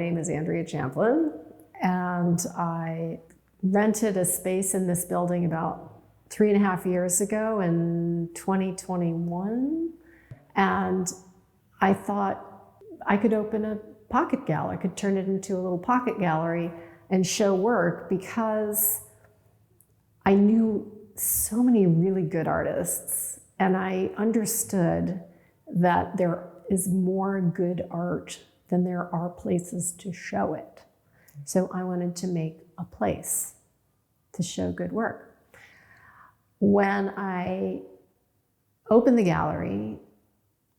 name is Andrea Champlin, and I rented a space in this building about 3.5 years ago in 2021. And I thought I could open a pocket gallery, I could turn it into a little pocket gallery and show work, because I knew so many really good artists, and I understood that there is more good art than there are places to show it. So I wanted to make a place to show good work. When I opened the gallery,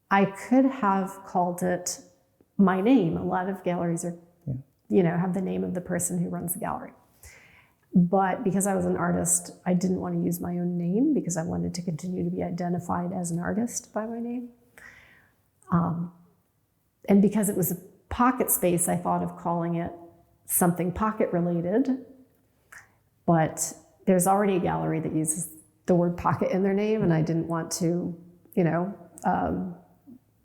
I could have called it my name. A lot of galleries are, have the name of the person who runs the gallery. But because I was an artist, I didn't want to use my own name, because I wanted to continue to be identified as an artist by my name. And because it was a pocket space, I thought of calling it something pocket related. But there's already a gallery that uses the word pocket in their name, and I didn't want to,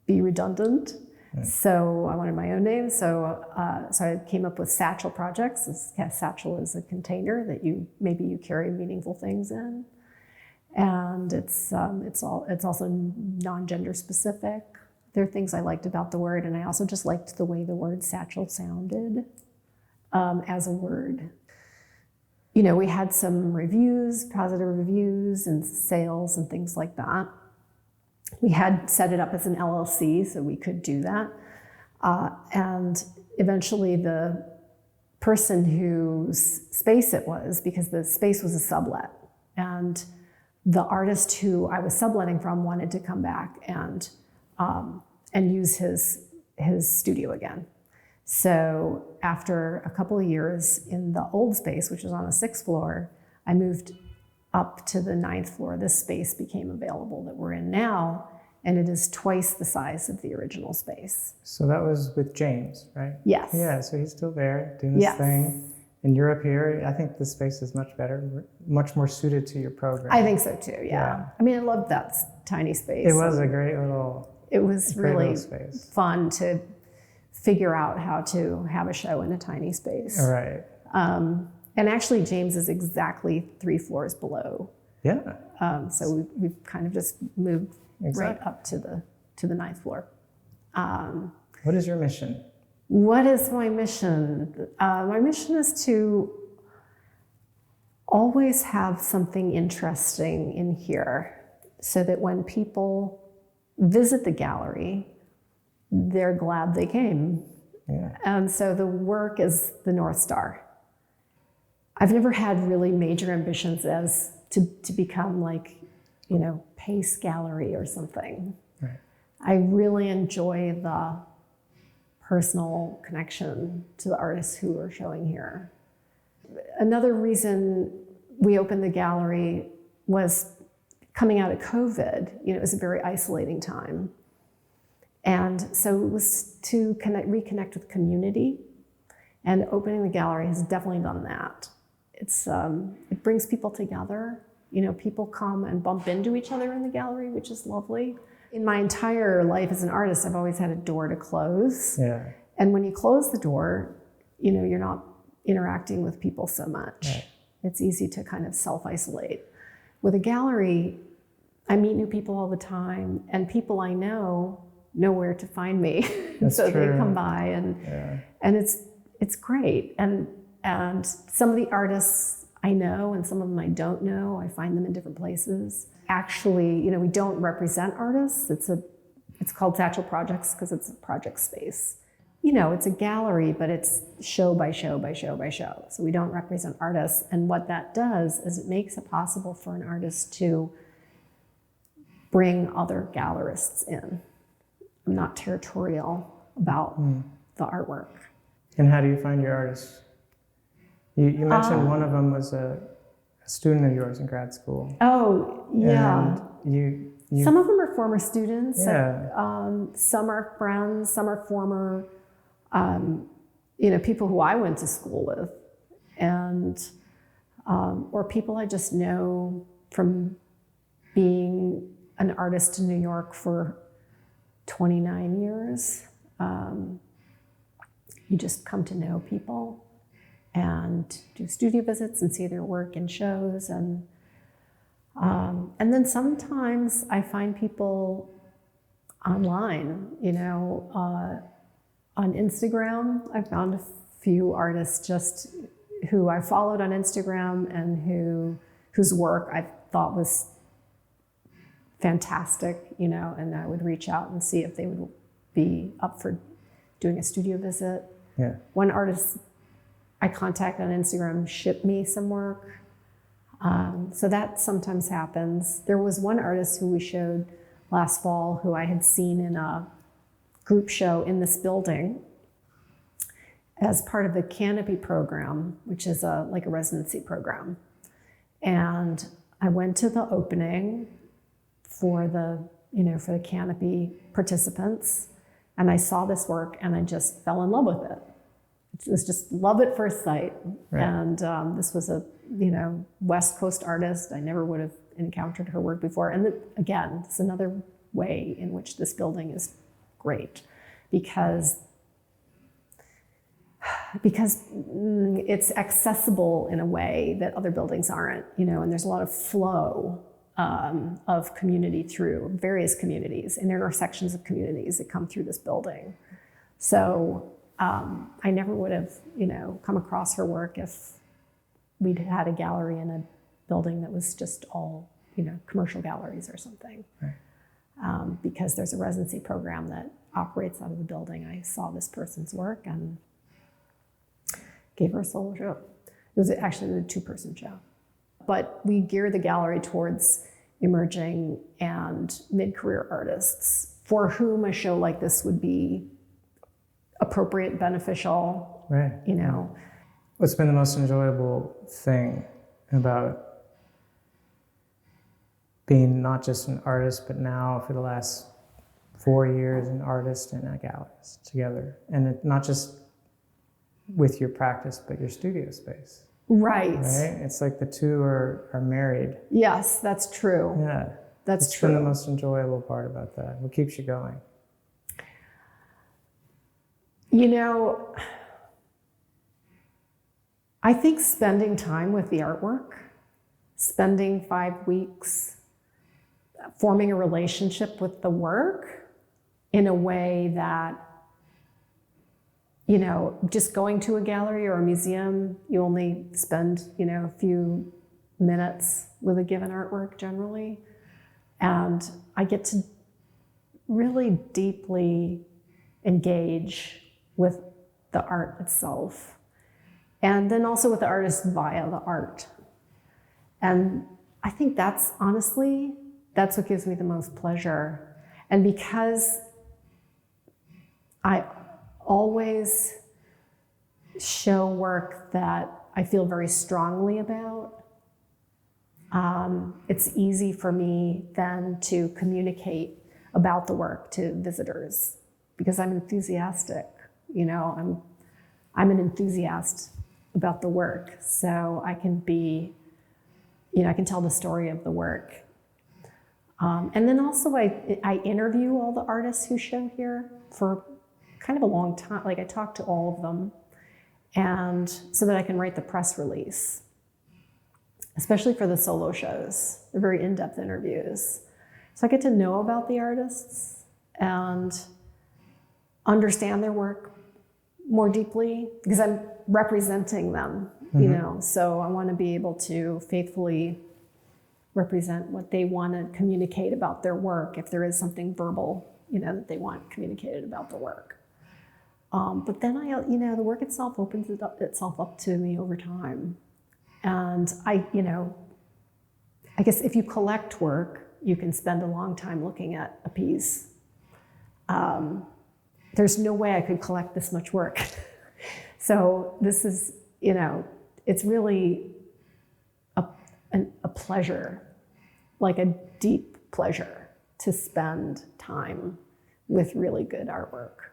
be redundant. Right. So I wanted my own name. So I came up with Satchel Projects. Satchel is a container that maybe you carry meaningful things in, and it's also non-gender specific. There are things I liked about the word, and I also just liked the way the word satchel sounded as a word. We had some reviews, positive reviews, and sales and things like that. We had set it up as an LLC, so we could do that. And eventually the person whose space it was, because the space was a sublet, and the artist who I was subletting from wanted to come back and use his studio again. So after a couple of years in the old space, which was on the 6th floor, I moved up to the 9th floor. This space became available that we're in now, and it is twice the size of the original space. So that was with James, right? Yes. Yeah, so he's still there doing his thing. And you're up here. I think the space is much better, much more suited to your program. I think so too, yeah. I mean, I loved that tiny space. It was a great little It was really fun to figure out how to have a show in a tiny space. All right. And actually, James is exactly 3 floors below. Yeah. So we've kind of just moved right up to the 9th floor. What is your mission? What is my mission? My mission is to always have something interesting in here, so that when people visit the gallery, they're glad they came. Yeah. And so the work is the North Star. I've never had really major ambitions as to become like, Pace Gallery or something. Right. I really enjoy the personal connection to the artists who are showing here. Another reason we opened the gallery was coming out of COVID. It was a very isolating time. And so it was to reconnect with community, and opening the gallery has definitely done that. It brings people together. People come and bump into each other in the gallery, which is lovely. In my entire life as an artist, I've always had a door to close. Yeah. And when you close the door, you're not interacting with people so much. Right. It's easy to kind of self-isolate. With a gallery, I meet new people all the time, and people I know where to find me. So true. They come by, and it's great. And some of the artists I know, and some of them I don't know, I find them in different places. Actually, we don't represent artists. It's called Satchel Projects because it's a project space. It's a gallery, but it's show by show by show by show. So we don't represent artists. And what that does is it makes it possible for an artist to bring other gallerists in. I'm not territorial about the artwork. And how do you find your artists? You mentioned one of them was a student of yours in grad school. Oh, yeah. And some of them are former students. Yeah. Some are friends. Some are former, people who I went to school with, and or people I just know from being an artist in New York for 29 years. you just come to know people and do studio visits and see their work in shows. And then sometimes I find people online, on Instagram. I found a few artists just who I followed on Instagram and whose work I thought was fantastic, and I would reach out and see if they would be up for doing a studio visit. Yeah. One artist I contact on Instagram shipped me some work. So that sometimes happens. There was one artist who we showed last fall who I had seen in a group show in this building as part of the Canopy program, which is like a residency program. And I went to the opening for the Canopy participants, and I saw this work and I just fell in love with it. It was just love at first sight. Right. And this was a, West Coast artist. I never would have encountered her work before. And again, it's another way in which this building is great because it's accessible in a way that other buildings aren't, and there's a lot of flow of community through various communities and intersections of communities that come through this building. So I never would have, come across her work if we'd had a gallery in a building that was just all, commercial galleries or something. Right. Because there's a residency program that operates out of the building. I saw this person's work and gave her a solo show. It was actually a 2-person show. But we gear the gallery towards emerging and mid-career artists for whom a show like this would be appropriate, beneficial, right. What's been the most enjoyable thing about being not just an artist, but now for the last 4 years, an artist and a gallerist together? And not just with your practice, but your studio space. Right. Right? It's like the two are married. Yes, that's true. Yeah. That's It's true. been the most enjoyable part about that. What keeps you going? I think spending time with the artwork, spending 5 weeks forming a relationship with the work in a way that, just going to a gallery or a museum, you only spend, a few minutes with a given artwork generally. And I get to really deeply engage with the art itself. And then also with the artist via the art. And I think that's what gives me the most pleasure. And because I always show work that I feel very strongly about, it's easy for me then to communicate about the work to visitors because I'm enthusiastic. I'm an enthusiast about the work, so I can be, I can tell the story of the work. And then also I interview all the artists who show here for kind of a long time. Like I talk to all of them, and so that I can write the press release, especially for the solo shows. They're very in-depth interviews. So I get to know about the artists and understand their work more deeply because I'm representing them, so I want to be able to faithfully represent what they want to communicate about their work if there is something verbal, that they want communicated about the work. But then the work itself opens itself up to me over time. And I guess if you collect work, you can spend a long time looking at a piece. There's no way I could collect this much work. So this is, it's really a pleasure, like a deep pleasure to spend time with really good artwork.